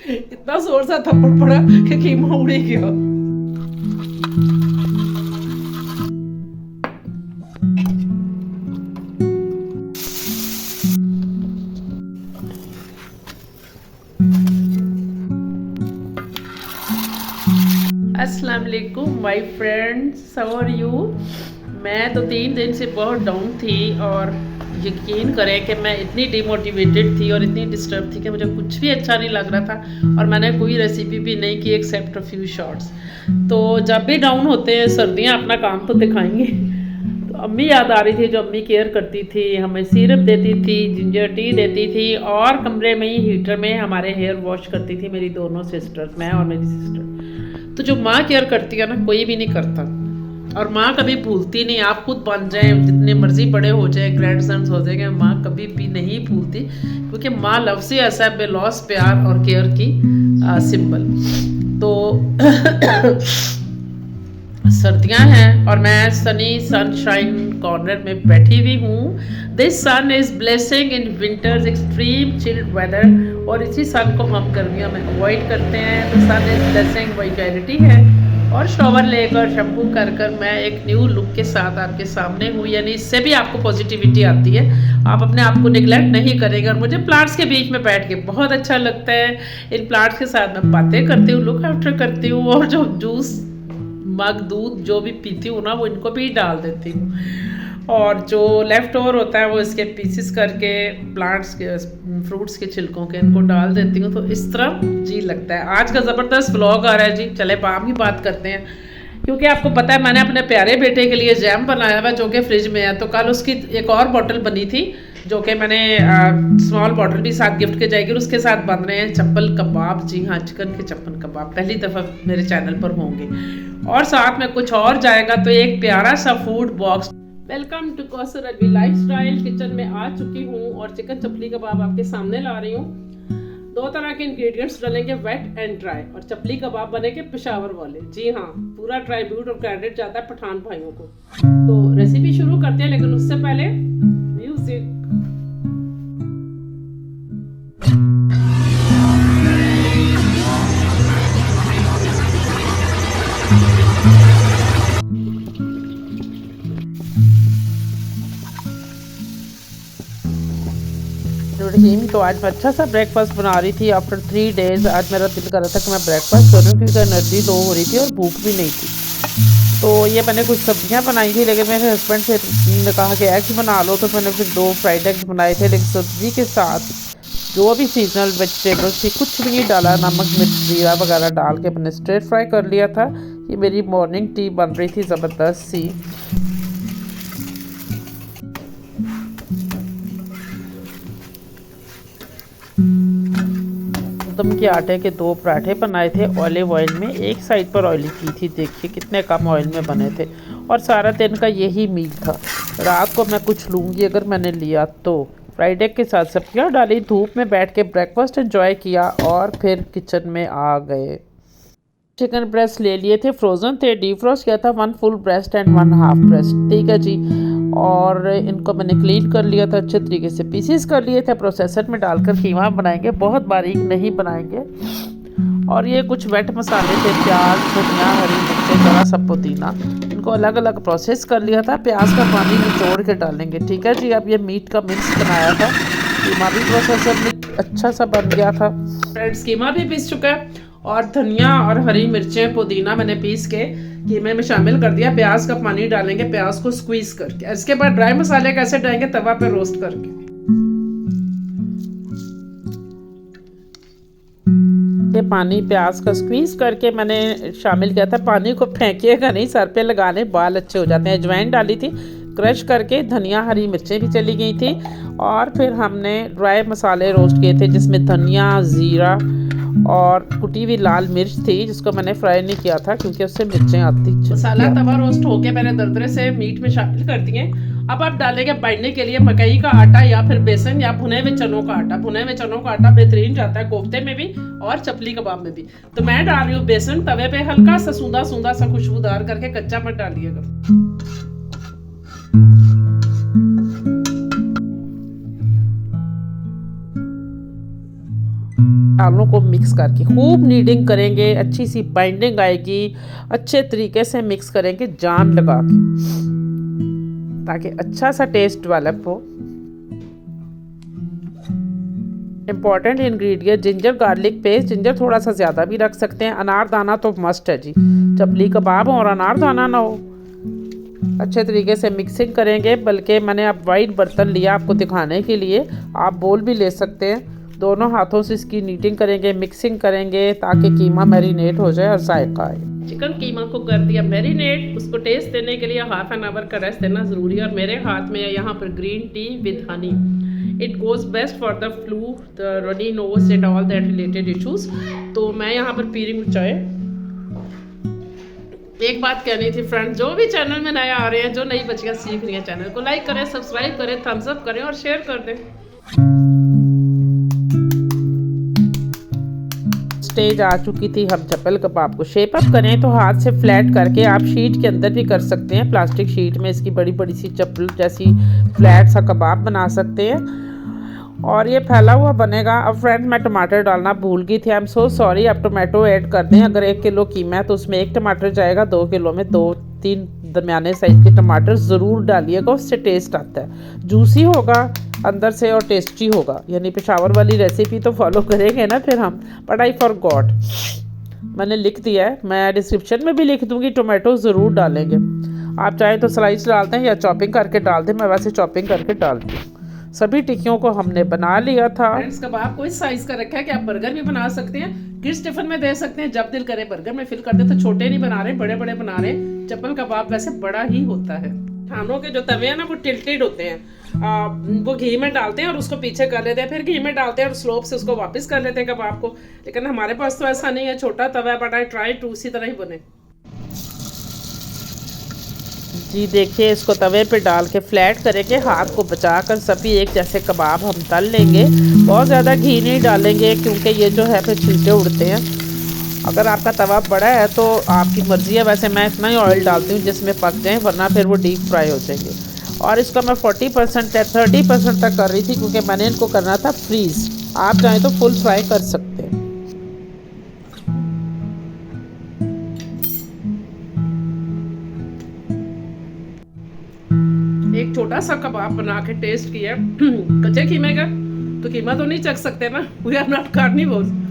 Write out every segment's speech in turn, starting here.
इतना जोर सा थप्पड़ पड़ा कि कीमा उड़ ही गया। अस्सलाम वालेकुम my friends, how are you. मैं तो 3 दिन से बहुत डाउन थी और यकीन करें कि मैं इतनी डिमोटिवेटेड थी और इतनी डिस्टर्ब थी कि मुझे कुछ भी अच्छा नहीं लग रहा था और मैंने कोई रेसिपी भी नहीं की एक्सेप्ट अ फ्यू शॉर्ट्स। तो जब भी डाउन होते हैं सर्दियाँ अपना काम तो दिखाएंगी। तो अम्मी याद आ रही थी, जो अम्मी केयर करती थी, हमें सिरप देती थी, जिंजर टी देती थी और कमरे में ही हीटर में हमारे हेयर वॉश करती थी मेरी दोनों सिस्टर्स, मैं और मेरी सिस्टर। तो जो माँ केयर करती है ना, कोई भी नहीं करता। और माँ कभी भूलती नहीं, आप खुद बन जाए, जितने मर्जी बड़े हो जाए, ग्रैंड सन्स हो जाएंगे, माँ कभी भी नहीं भूलती, क्योंकि माँ लव से ऐसा है, बेलौस प्यार और केयर की सिंबल। तो सर्दियां हैं और मैं सनी सनशाइन कॉर्नर में बैठी हुई हूँ। This sun is blessing in winters extreme chilled weather, और इसी सन को हम गर्मियों में अवॉइड करते हैं। तो सन इज ब्लेसिंग वाइटैलिटी है। और शॉवर लेकर शैम्पू कर मैं एक न्यू लुक के साथ आपके सामने हूँ, यानी इससे भी आपको पॉजिटिविटी आती है, आप अपने आप को निगलेक्ट नहीं करेंगे। और मुझे प्लांट्स के बीच में बैठ के बहुत अच्छा लगता है। इन प्लांट्स के साथ मैं बातें करती हूँ, लुक आफ्टर करती हूँ, और जो जूस मग दूध जो भी पीती हूँ ना, वो इनको भी डाल देती हूँ। और जो लेफ़्ट ओवर होता है वो इसके पीसेस करके प्लांट्स के फ्रूट्स के छिलकों के इनको डाल देती हूँ। तो इस तरह जी लगता है। आज का ज़बरदस्त व्लॉग आ रहा है जी, चले बाम ही बात करते हैं। क्योंकि आपको पता है मैंने अपने प्यारे बेटे के लिए जैम बनाया हुआ जो कि फ्रिज में है। तो कल उसकी एक और बॉटल बनी थी, जो कि मैंने स्मॉल बॉटल भी साथ गिफ्ट के जाएगी। और उसके साथ बन रहे हैं चप्पल कबाब। जी हाँ, चिकन के चप्पल कबाब पहली दफ़ा मेरे चैनल पर होंगे। और साथ में कुछ और जाएगा। तो एक प्यारा सा food box. Welcome to Kausar Ali lifestyle. Kitchen में आ चुकी हूँ और चिकन चपली कबाब आपके सामने ला रही हूँ। 2 तरह के इंग्रेडिएंट्स डालेंगे, वेट एंड ड्राई। और चपली कबाब बनेंगे पेशावर वाले। जी हाँ, पूरा ट्राइब्यूट और क्रेडिट जाता है पठान भाइयों को। तो रेसिपी शुरू करते हैं, लेकिन उससे पहले म्यूजिक। रहीम, तो आज मैं अच्छा सा ब्रेकफास्ट बना रही थी आफ्टर 3 डेज। आज मेरा दिल कर रहा था कि मैं ब्रेकफास्ट करूँ, क्योंकि एनर्जी लो हो रही थी और भूख भी नहीं थी। तो ये मैंने कुछ सब्जियां बनाई थी, लेकिन मेरे हस्बैंड से ने कहा कि एग्स बना लो, तो मैंने फिर 2 फ्राइड एग्स बनाए थे। लेकिन सब्जी के साथ जो भी सीजनल वेजिटेबल्स थी कुछ भी नहीं डाला, नमक मिर्च जीरा वगैरह डाल के मैंने स्ट्रेट फ्राई कर लिया था। ये मेरी मॉर्निंग टी बन रही थी ज़बरदस्त सी। गंदम के आटे के 2 पराठे बनाए थे ऑलिव ऑयल में, एक साइड पर ऑयली की थी। देखिए कितने कम ऑयल में बने थे। और सारा दिन का यही मील था। रात को मैं कुछ लूँगी अगर मैंने लिया तो। फ्राइड एग के साथ सब्जियाँ डाली, धूप में बैठ के ब्रेकफास्ट एंजॉय किया और फिर किचन में आ गए। चिकन ब्रेस्ट ले लिए थे, फ्रोज़न थे, डीफ्रोस्ट किया था। 1 full breast and 1 half breast, ठीक है जी। और इनको मैंने क्लीन कर लिया था, अच्छे तरीके से पीसेस कर लिए थे। प्रोसेसर में डालकर कीमा बनाएंगे, बहुत बारीक नहीं बनाएंगे। और ये कुछ वेट मसाले थे, प्याज, धनिया, हरी मिर्चें, ज़रा सा पुदीना, इनको अलग अलग प्रोसेस कर लिया था। प्याज का पानी निचोड़ के डालेंगे, ठीक है जी। अब ये मीट का मिक्स बनाया था, कीमा भी प्रोसेसर में अच्छा सा बन गया था। फ्रेंड्स, कीमा भी पीस चुका है और धनिया और हरी मिर्चें पुदीना मैंने पीस के कीमे में शामिल कर दिया। प्याज का पानी डालेंगे, प्याज को स्क्वीज करके। इसके बाद ड्राई मसाले कैसे डालेंगे, तवा पे रोस्ट करके। ये पानी प्याज का स्क्वीज करके मैंने शामिल किया था। पानी को फेंकिएगा नहीं, सर पे लगाने बाल अच्छे हो जाते हैं। अजवाइन डाली थी क्रश करके, धनिया हरी मिर्चें भी चली गई थी। और फिर हमने ड्राई मसाले रोस्ट किए थे, जिसमें धनिया, ज़ीरा और कुटी हुई लाल मिर्च थी, जिसको मैंने फ्राई नहीं किया था क्योंकि उससे मिर्चें आती। मसाला तवा रोस्ट होके मैंने दरदरे से मीट में शामिल कर दिए। अब आप डालेंगे बाइंडने के लिए मकई का आटा या फिर बेसन या भुने हुए चनों का आटा। भुने हुए चनों का आटा बेहतरीन जाता है कोफ्ते में भी और चपली कबाब में भी। तो मैं डाल रही हूँ बेसन, तवे पे हल्का सा सूंदा सूंदा सा खुशबूदार करके, कच्चा मत डालिएगा। मसालों को मिक्स करके खूब नीडिंग करेंगे, अच्छी सी बाइंडिंग आएगी, अच्छे तरीके से मिक्स करेंगे जान लगा के, ताकि अच्छा सा टेस्ट डेवलप हो। Important ingredient ginger garlic paste, ginger थोड़ा सा ज़्यादा भी रख सकते हैं। अनारदाना तो मस्ट है जी, चपली कबाब और अनारदाना ना हो। अच्छे तरीके से मिक्सिंग करेंगे, बल्कि मैंने अब वाइट बर्तन लिया आपको दिखाने के लिए, आप बोल भी ले सकते हैं। दोनों हाथों से इसकी नीटिंग करेंगे, मिक्सिंग करेंगे, ताकि कीमा मैरिनेट हो जाए और जायका आए। चिकन कीमा को कर दिया मैरिनेट, उसको टेस्ट देने के लिए हाफ एन आवर का रेस्ट देना ज़रूरी है। और मेरे हाथ में है यहाँ पर green tea with Honey. It goes best for the flu, the runny nose and all that related issues. तो मैं यहाँ पर पी रही हूँ चाय। एक बात कहनी थी फ्रेंड, जो भी चैनल में नए आ रहे हैं, जो नई बच्चियाँ सीख रही हैं, चैनल को लाइक करें, सब्सक्राइब करें, थम्स अप करें और शेयर कर दें। स्टेज आ चुकी थी, हम चप्पल कबाब को शेप अप करें तो हाथ से फ्लैट करके आप शीट के अंदर भी कर सकते हैं। प्लास्टिक शीट में इसकी बड़ी बड़ी सी चप्पल जैसी फ्लैट सा कबाब बना सकते हैं और ये फैला हुआ बनेगा। अब फ्रेंड मैं टमाटर डालना भूल गई थी, आई एम सो सॉरी। आप टोमेटो ऐड कर दें। अगर 1 किलो कीमा है तो उसमें 1 टमाटर जाएगा, 2 किलो में 2-3 दरमियाने साइज़ के टमाटर ज़रूर डालिएगा, उससे टेस्ट आता है, जूसी होगा अंदर से और टेस्टी होगा। यानी पेशावर वाली रेसिपी तो फॉलो करेंगे ना फिर हम। बट आई फॉरगॉट, मैंने लिख दिया है, मैं डिस्क्रिप्शन में भी लिख दूंगी, टोमेटो ज़रूर डालेंगे। आप चाहें तो स्लाइस डालते हैं या चॉपिंग करके डाल दें, मैं वैसे चॉपिंग करके डालती हूँ। सभी टिक्कियों को हमने बना लिया था। फ्रेंड्स कबाब को इस साइज़ का रखा है कि आप बर्गर भी बना सकते हैं, किड्स टिफिन में दे सकते हैं, जब दिल करे बर्गर में फिल कर दे। तो छोटे नहीं बना रहे, बड़े बड़े बना रहे। चप्पल कबाब वैसे बड़ा ही होता है। खानों के जो तवे हैं ना वो टिल्टेड होते हैं, वो घी में डालते हैं और उसको पीछे कर लेते हैं, फिर घी में डालते हैं और स्लोप से उसको वापस कर लेते हैं कबाब को। लेकिन हमारे पास तो ऐसा नहीं है, छोटा तवा है, बट आई ट्राई टू उसी तरह ही बने। जी देखिए, इसको तवे पे डाल के फ्लैट करेंगे, हाथ को बचाकर सभी एक जैसे कबाब हम तल लेंगे। बहुत ज़्यादा घी नहीं डालेंगे क्योंकि ये जो है फिर छिलके उड़ते हैं। अगर आपका तवा बड़ा है तो आपकी मर्ज़ी है, वैसे मैं इतना ही ऑयल डालती हूँ जिसमें पक जाए, वरना फिर वो डीप फ्राई हो जाएंगे। और इसका मैं 40% या 30% तक कर रही थी क्योंकि मैंने इनको करना था फ्रीज़। आप चाहें तो फुल फ्राई कर सकते हैं। एक छोटा सा कबाब बना के टेस्ट किया कच्चे कीमे का, तो कीमा तो नहीं चख सकते ना, वी आर नॉट कार्निवोर्स।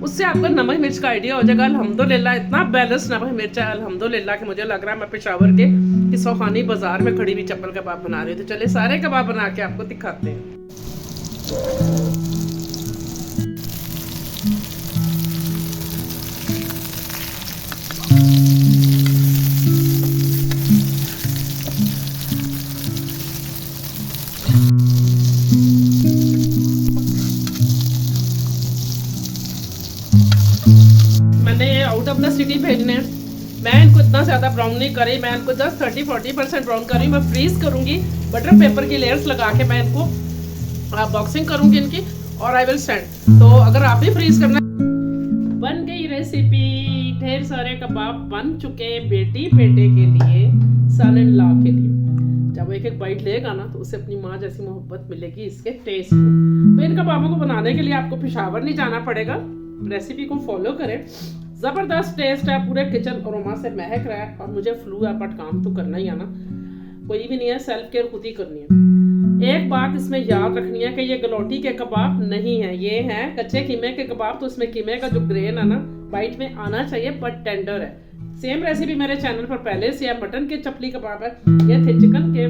उससे आपको नमक मिर्च का आइडिया हो जाएगा। अल्हम्दुलिल्लाह इतना बैलेंस नमक मिर्च है अल्हम्दुलिल्लाह कि मुझे लग रहा है मैं पेशावर के कि सोहानी बाजार में खड़ी हुई चप्पल कबाब बना रही हूँ। तो चले सारे कबाब बना के आपको दिखाते हैं। आउट ऑफ द सिटी भेजने हैं। मैं इनको इतना ज़्यादा ब्राउन नहीं करी, मैं इनको जस्ट 30-40% ब्राउन करी। मैं फ्रीज करूंगी, बटर पेपर की लेयर्स लगा के मैं इनको बॉक्सिंग करूंगी इनकी, और आई विल सेंड। तो अगर आप भी फ्रीज करना। बन गई रेसिपी, ढेर सारे कबाब बन चुके बेटी बेटे के लिए, सन इन लॉ के लिए। जब एक एक बाइट लेगा ना तो उसे अपनी माँ जैसी मोहब्बत मिलेगी इसके टेस्ट में। तो इन कबाबों को बनाने के लिए आपको पेशावर नहीं जाना पड़ेगा, रेसिपी को फॉलो करें। ज़बरदस्त टेस्ट है, पूरे किचन अरोमा से महक रहा है। और मुझे फ्लू है बट काम तो करना ही है ना, कोई भी नहीं है, सेल्फ केयर खुद ही करनी है। एक बात इसमें याद रखनी है कि ये गलौटी के कबाब नहीं है, ये है कच्चे कीमे के कबाब। तो इसमें कीमे का जो ग्रेन है ना बाइट में आना चाहिए, बट टेंडर है। सेम रेसिपी मेरे चैनल पर पहले से है, मटन के चपली कबाब है, ये थे चिकन के।